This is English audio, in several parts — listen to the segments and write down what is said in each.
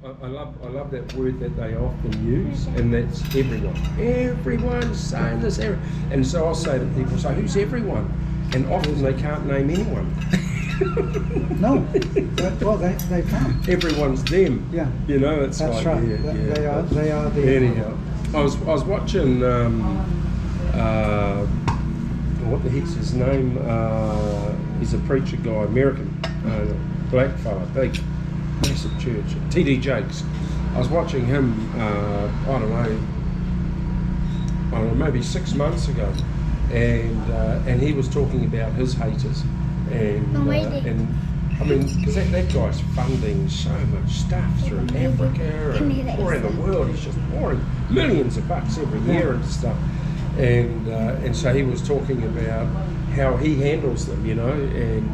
I love that word that they often use, and that's everyone. Everyone's saying this, and so I'll say to people, so who's everyone? And often they can't name anyone. No, well they can't. Everyone's them. Yeah, you know, it's that's like right. yeah, They are the. Anyhow, I was watching what the heck's his name? He's a preacher guy, American, black fella, big, massive church. T.D. Jakes. I was watching him. I don't know, maybe 6 months ago, and he was talking about his haters, and I mean, because that guy's funding so much stuff through Africa and all around the world. He's just pouring millions of bucks every year into stuff, and so he was talking about how he handles them, you know, and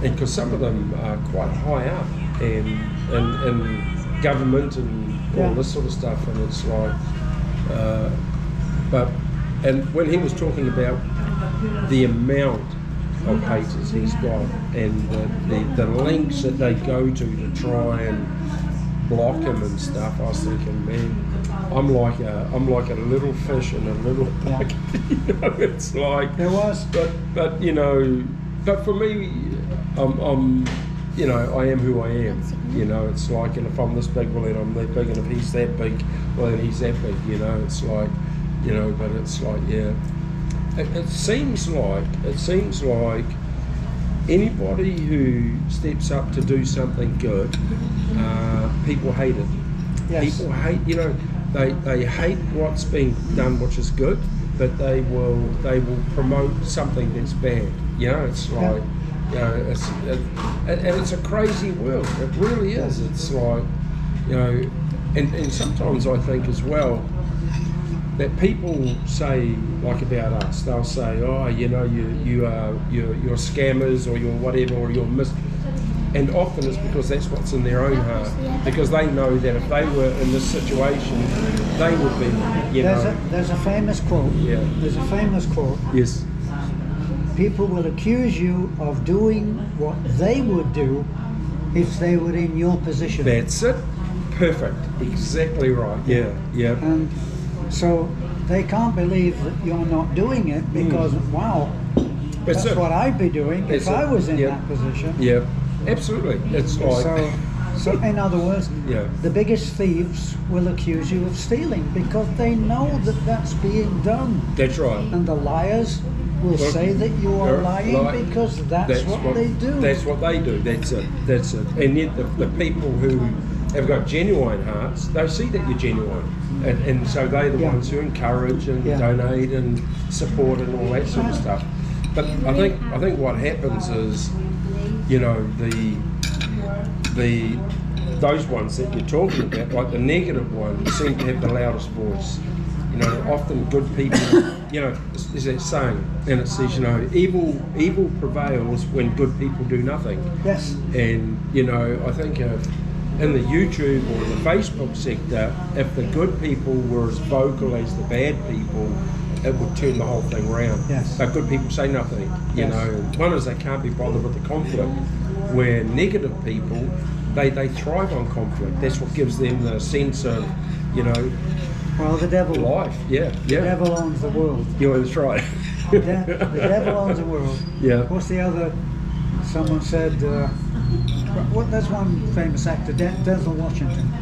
because some of them are quite high up and government and all this sort of stuff, and it's like, and when he was talking about the amount of haters he's got and the lengths that they go to try and block him and stuff, I was thinking, man, I'm like a little fish in a little bucket. You know, it's like There was, but you know, but for me, I'm you know, I am who I am. You know, it's like, and if I'm this big, well then I'm that big, and if he's that big, well then he's that big. You know, it's like, you know, but it's like, yeah. It seems like anybody who steps up to do something good, people hate it. yes. People hate, you know, they hate what's being done, which is good, but they will promote something that's bad. You know, it's like, you know, and it's a crazy world. It really is. It's like, you know, and sometimes I think as well, that people say, like about us, they'll say, oh, you know, you're scammers, or you're whatever, or you're and often it's because that's what's in their own heart, because they know that if they were in this situation, they would be, you know. There's a famous quote. Yeah. There's a famous quote. Yes. People will accuse you of doing what they would do if they were in your position. That's it. Perfect. Exactly right. Yeah. Yeah. And so they can't believe that you're not doing it because, wow, that's what I'd be doing if I was in that position. Yeah, absolutely. It's like... So in other words, yeah. the biggest thieves will accuse you of stealing because they know that that's being done. That's right. And the liars will say that you are lying because that's what they do. That's what they do. That's it. That's it. And yet the people who have got genuine hearts, they see that you're genuine. And so they're the ones who encourage and donate and support and all that sort of stuff. But I think what happens is, you know, those ones that you're talking about, like the negative ones, seem to have the loudest voice. You know, often good people, you know, there's that saying, and it says, you know, evil prevails when good people do nothing. Yes. And, you know, I think in the YouTube or the Facebook sector, if the good people were as vocal as the bad people, it would turn the whole thing around. Yes. But good people say nothing, you know. One is they can't be bothered with the conflict, where negative people, they thrive on conflict. That's what gives them the sense of, you know, well, the devil, life. Yeah, the devil owns the world. Yeah, that's right. The devil owns the world. Yeah. What's the other? Someone said, there's one famous actor, Denzel Washington.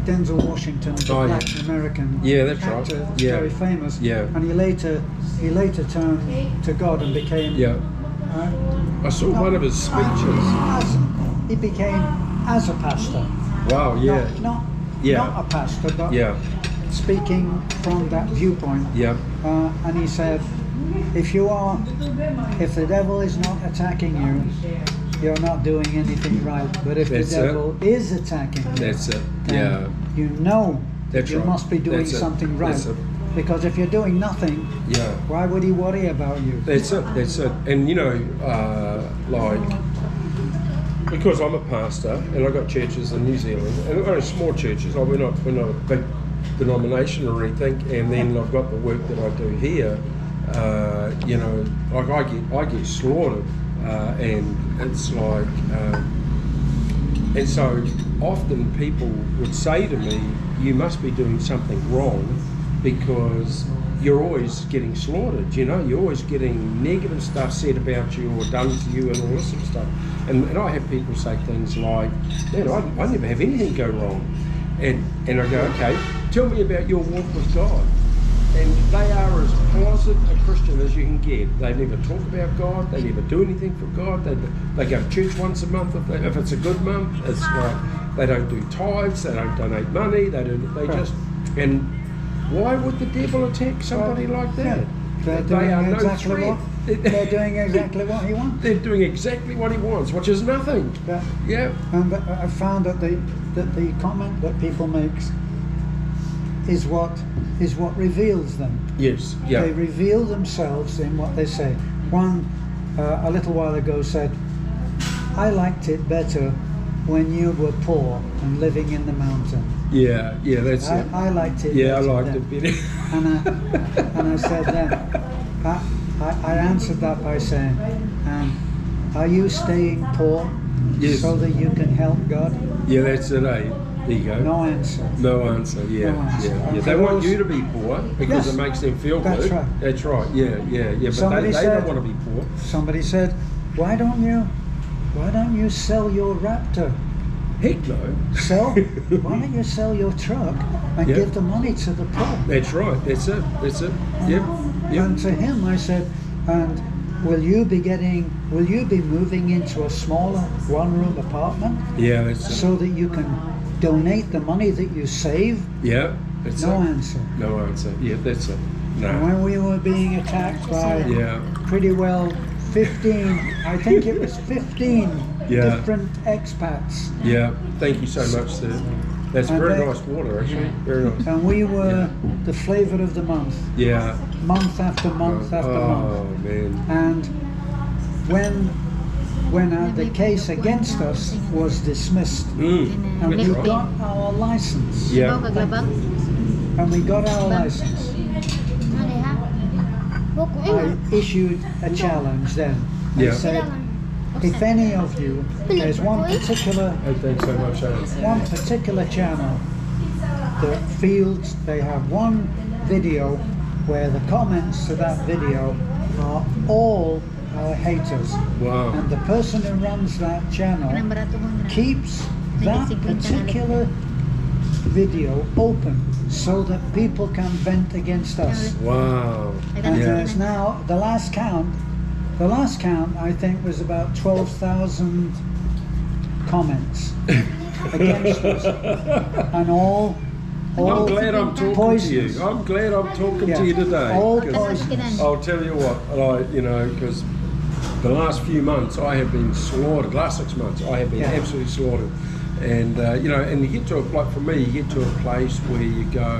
Denzel Washington, the black American actor, right. very famous. Yeah. And he later turned to God and became. Yeah. I saw one of his speeches. He became as a pastor. Wow. Yeah. Not a pastor, but speaking from that viewpoint. Yeah. And he said, if the devil is not attacking you, you're not doing anything right. But if the devil is attacking you, then you know that you must be doing something right. Because if you're doing nothing, why would he worry about you? That's it. And you know, like, because I'm a pastor and I've got churches in New Zealand, and only small churches, like we're not a big denomination or anything, and then I've got the work that I do here, you know, like I get slaughtered, and it's like, And so often people would say to me, you must be doing something wrong because you're always getting slaughtered, you know, you're always getting negative stuff said about you or done to you and all this sort of stuff. And I have people say things like, man, I never have anything go wrong. And I go, okay, tell me about your walk with God. And they are as closet a Christian as you can get. They never talk about God, they never do anything for God, they go to church once a month if it's a good month. It's like they don't do tithes, they don't donate money, and why would the devil attack somebody like that? They're They are doing no exactly threat. they're doing exactly what he wants. They're doing exactly what he wants, which is nothing. Yeah. And I found that the comment that people make is what reveals them. Yes. Yeah. They reveal themselves in what they say. One a little while ago said, "I liked it better when you were poor and living in the mountain." Yeah. That's it. I liked it. Yeah, I better liked then. it better. And I said then, I answered that by saying, are you staying poor Yes. so that you can help God? Yeah, that's it, eh? There you go. No answer. No answer, yeah. No answer. Yeah. And They for want those- you to be poor because Yes. it makes them feel That's good. right. That's right, yeah. But Somebody they said- don't want to be poor. Somebody said, why don't you sell your Raptor? Heck no. Why don't you sell your truck and Yeah. give the money to the poor? That's right, that's it. Yep. And to him I said, and will you be moving into a smaller one-room apartment Yeah, that's it. so that you can donate the money that you save? Yeah, that's No it. answer. No answer. Yeah, that's it. And No. when we were being attacked by Yeah. pretty well 15, I think it was 15 Yeah. different expats. Yeah. Thank you so much, sir. That's And very they- nice water, actually. Very nice. And we were the flavour of the month, Yeah. month after month after month. Oh man. And when the case against us was dismissed, and we That's right. got our license, Yeah. and we got our license, I issued a challenge then. I Yeah. said, if any of you, there's one particular Hey, thanks so much, channel that feels they have one video where the comments to that video are all our haters. Wow. And the person who runs that channel keeps that particular video open so that people can vent against us. Wow. And Yeah. there's now, the last count I think was about 12,000 comments against us. And all I'm glad I'm talking poisonous. to you. I'm glad I'm talking Yeah. to you today. All 'cause poisonous. I'll tell you what, because the last few months I have been slaughtered. Last 6 months I have been Yeah. absolutely slaughtered. And and you get to for me, you get to a place where you go,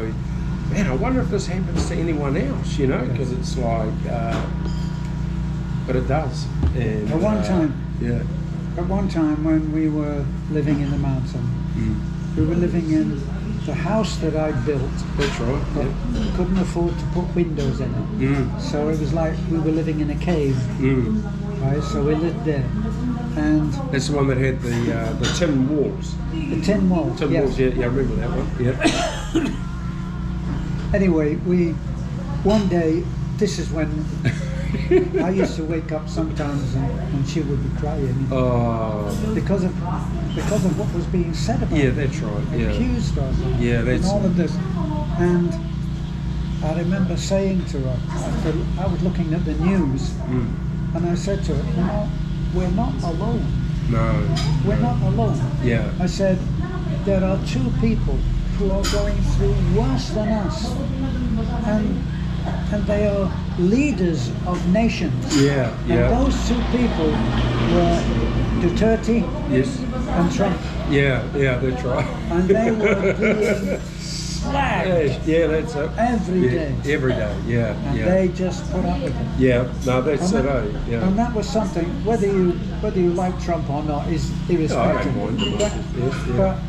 man, I wonder if this happens to anyone else, because it's like, but it does. And At one time. yeah. At one time when we were living in the mountain, we were living in the house that I built, That's right. but Yeah. couldn't afford to put windows in it. Mm. So it was like we were living in a cave, Mm. right? So we lived there. And That's the one that had the tin walls. the tin wall. Tin yes. walls, yeah, I remember that one. Yeah. Anyway, one day, this is when I used to wake up sometimes and she would be crying because of what was being said about Yeah, her, that's right. Yeah. accused of her, Yeah, that's- and all of this. And I remember saying to her, I was looking at the news, and I said to her, we're not alone. No. We're not alone. Yeah. I said, there are two people who are going through worse than us, and they are leaders of nations. Yeah. And Yeah. those two people were Duterte Yes. and Trump, Yeah. Yeah. That's right. and they were being slagged Yeah. That's it. every Yeah, day, Every day. Yeah. and Yeah. they just put up with it. Yeah. No, that's And it. that, Yeah. and that was something, whether you like Trump or not, is No, I irrespective. don't mind. But, Yes, yeah. but